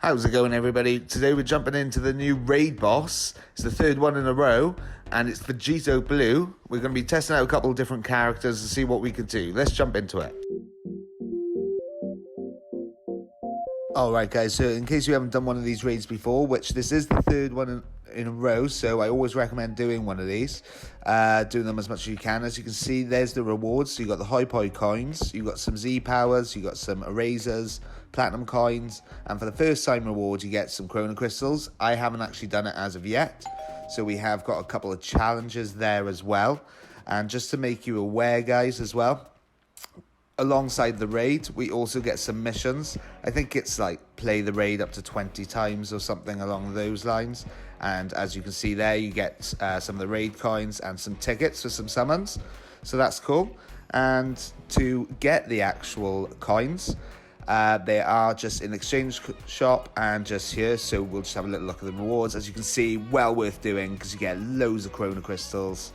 How's it going, everybody? Today we're jumping into the new raid boss. It's the third one in a row, and it's Vegito Blue. We're going to be testing out a couple of different characters to see what we can do. Let's jump into it. Alright guys, so in case you haven't done one of these raids before, which this is the third one in a row, so I always recommend doing one of these. Doing them as much as you can. As you can see, there's the rewards. So you got the high point coins, you got some Z powers, you got some erasers, platinum coins, and for the first time reward you get some chrono crystals. I haven't actually done it as of yet, so we have got a couple of challenges there as well. And just to make you aware, guys, as well, alongside the raid, we also get some missions. I think it's like play the raid up to 20 times or something along those lines. And as you can see there, you get some of the raid coins and some tickets for some summons. So that's cool. And to get the actual coins, they are just in the exchange shop and just here. So we'll just have a little look at the rewards. As you can see, well worth doing because you get loads of chrono crystals,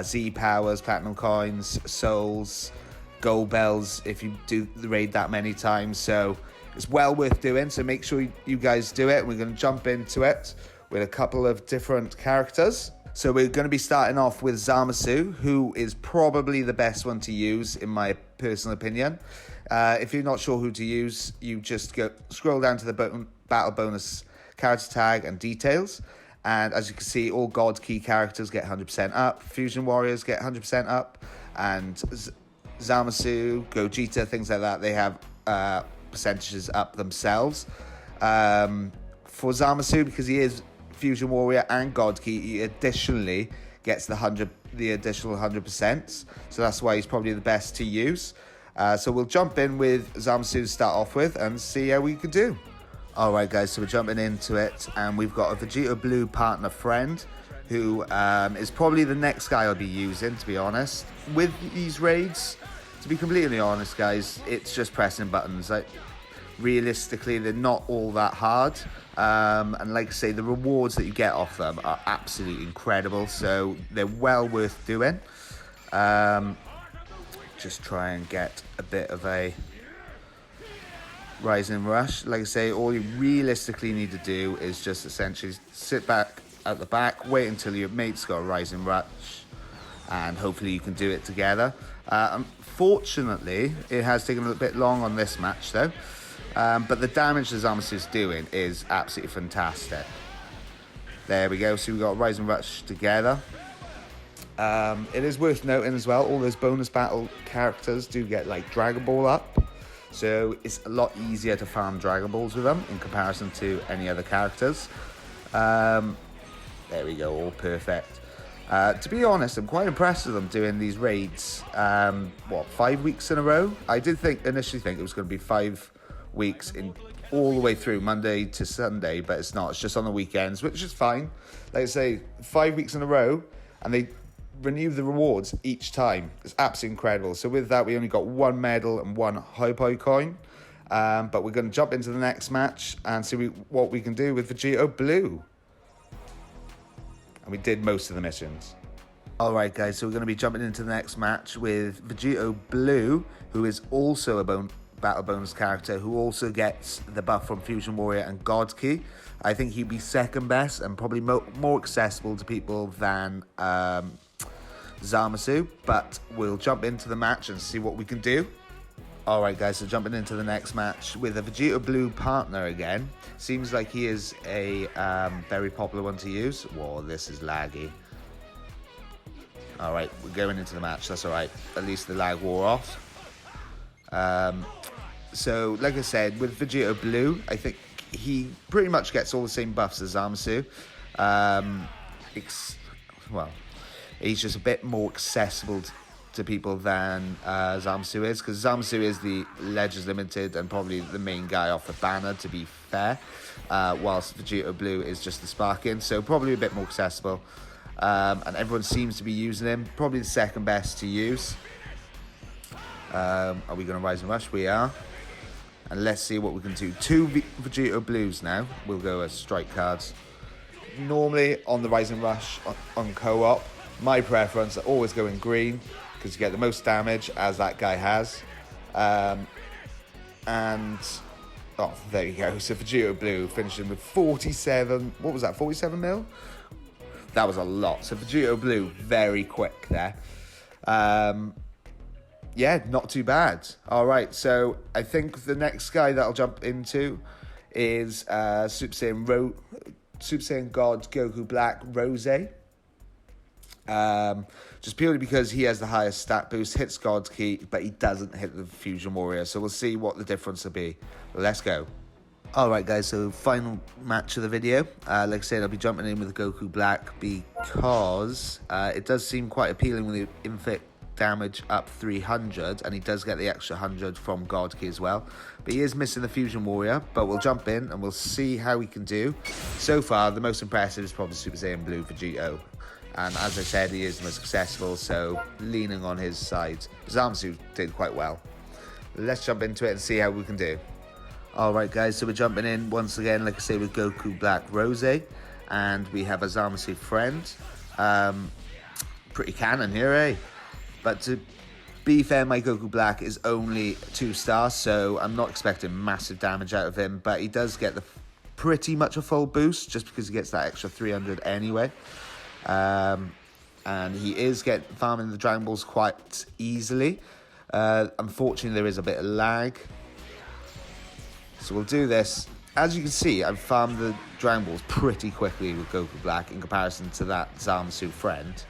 Z powers, platinum coins, souls, gold bells if you do the raid that many times. So it's well worth doing, so make sure you guys do it. We're going to jump into it with a couple of different characters. So we're going to be starting off with Zamasu, who is probably the best one to use in my personal opinion. If you're not sure who to use, you just scroll down to the battle bonus character tag and details, and as you can see, all god key characters get 100% up, fusion warriors get 100% up, and Zamasu, Gogeta, things like that, they have percentages up themselves. For Zamasu, because he is Fusion Warrior and God Key, he additionally gets the additional 100%. So that's why he's probably the best to use. So we'll jump in with Zamasu to start off with and see how we can do. Alright guys, so we're jumping into it, and we've got a Vegito Blue partner friend who is probably the next guy I'll be using, to be honest. With these raids, to be completely honest, guys, it's just pressing buttons. Like, realistically, they're not all that hard. And like I say, the rewards that you get off them are absolutely incredible. So they're well worth doing. Just try and get a bit of a rising rush. Like I say, all you realistically need to do is just essentially sit back at the back, wait until your mate's got a rising rush, and hopefully you can do it together. Unfortunately, it has taken a little bit long on this match though, but the damage that Zamasu is doing is absolutely fantastic. There we go, so we got a rising rush together. It is worth noting as well, all those bonus battle characters do get like Dragon Ball up, so it's a lot easier to farm Dragon Balls with them in comparison to any other characters. There we go, all perfect. To be honest, I'm quite impressed with them doing these raids, 5 weeks in a row? I did initially think it was going to be 5 weeks in all the way through, Monday to Sunday, but it's not. It's just on the weekends, which is fine. Like I say, 5 weeks in a row, and they renew the rewards each time. It's absolutely incredible. So with that, we only got 1 medal and 1 high point coin. But we're going to jump into the next match and see what we can do with Vegito Blue. And we did most of the missions. Alright guys, so we're going to be jumping into the next match with Vegito Blue, who is also a battle bonus character, who also gets the buff from Fusion Warrior and God Key. I think he'd be second best and probably more accessible to people than Zamasu, but we'll jump into the match and see what we can do. Alright guys, so jumping into the next match with a Vegito Blue partner again. Seems like he is a very popular one to use. Whoa, this is laggy. Alright, we're going into the match, that's alright. At least the lag wore off. So, like I said, with Vegito Blue, I think he pretty much gets all the same buffs as Zamasu. He's just a bit more accessible to people than Zamasu is, because Zamasu is the Legends Limited and probably the main guy off the banner, to be fair, whilst Vegito Blue is just the Sparking, so probably a bit more accessible, and everyone seems to be using him, probably the second best to use. Are we going to rise and rush? We are, and let's see what we can do. 2 Vegito Blues now. We'll go as strike cards. Normally on the Rising Rush on co-op, my preference, I always go in green because you get the most damage, as that guy has. And Oh, there you go. So Vegito Blue finishing with 47, what was that, 47 mil? That was a lot. So Vegito Blue, very quick there. Yeah, not too bad. All right, so I think the next guy that I'll jump into is Super Saiyan God Goku Black Rosé. Just purely because he has the highest stat boost, hits God's Key, but he doesn't hit the Fusion Warrior. So we'll see what the difference will be. Let's go. Alright guys, so final match of the video. Like I said, I'll be jumping in with Goku Black because it does seem quite appealing with the inflict damage up 300, and he does get the extra 100 from God Key as well. But he is missing the Fusion Warrior, but we'll jump in and we'll see how he can do. So far, the most impressive is probably Super Saiyan Blue Vegito. And as I said, he is the most successful, so leaning on his side. Zamasu did quite well. Let's jump into it and see how we can do. Alright guys, so we're jumping in once again, like I say, with Goku Black Rosé. And we have a Zamasu friend. Pretty canon here, eh? But to be fair, my Goku Black is only 2 stars, so I'm not expecting massive damage out of him. But he does get pretty much a full boost, just because he gets that extra 300 anyway. And he is farming the Dragon Balls quite easily. Unfortunately, there is a bit of lag. So we'll do this. As you can see, I've farmed the Dragon Balls pretty quickly with Goku Black in comparison to that Zamasu friend.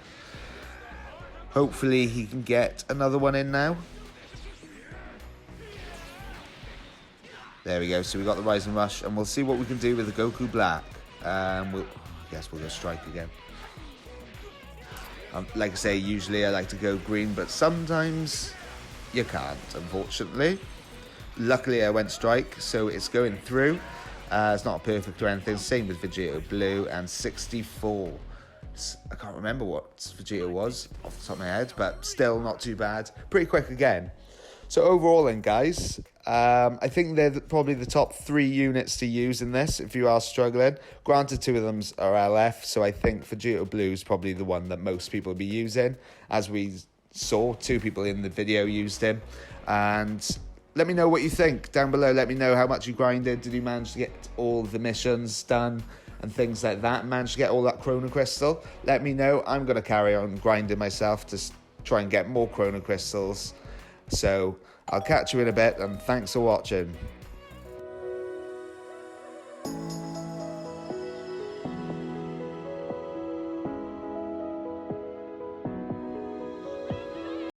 Hopefully he can get another one in now. There we go. So we got the Rising Rush, and we'll see what we can do with the Goku Black. I guess we'll go Strike again. Like I say, usually I like to go green, but sometimes you can't, unfortunately. Luckily, I went Strike, so it's going through. It's not perfect or anything. Same with Vegito Blue and 64. I can't remember what Vegito was off the top of my head, but still not too bad. Pretty quick again. So overall then, guys, I think they're probably the top 3 units to use in this if you are struggling. Granted, 2 of them are LF, so I think Vegito Blue is probably the one that most people will be using. As we saw, 2 people in the video used him. And let me know what you think down below. Let me know how much you grinded. Did you manage to get all the missions done and things like that? Managed to get all that Chrono Crystal? Let me know. I'm going to carry on grinding myself to try and get more Chrono Crystals. So I'll catch you in a bit, and thanks for watching.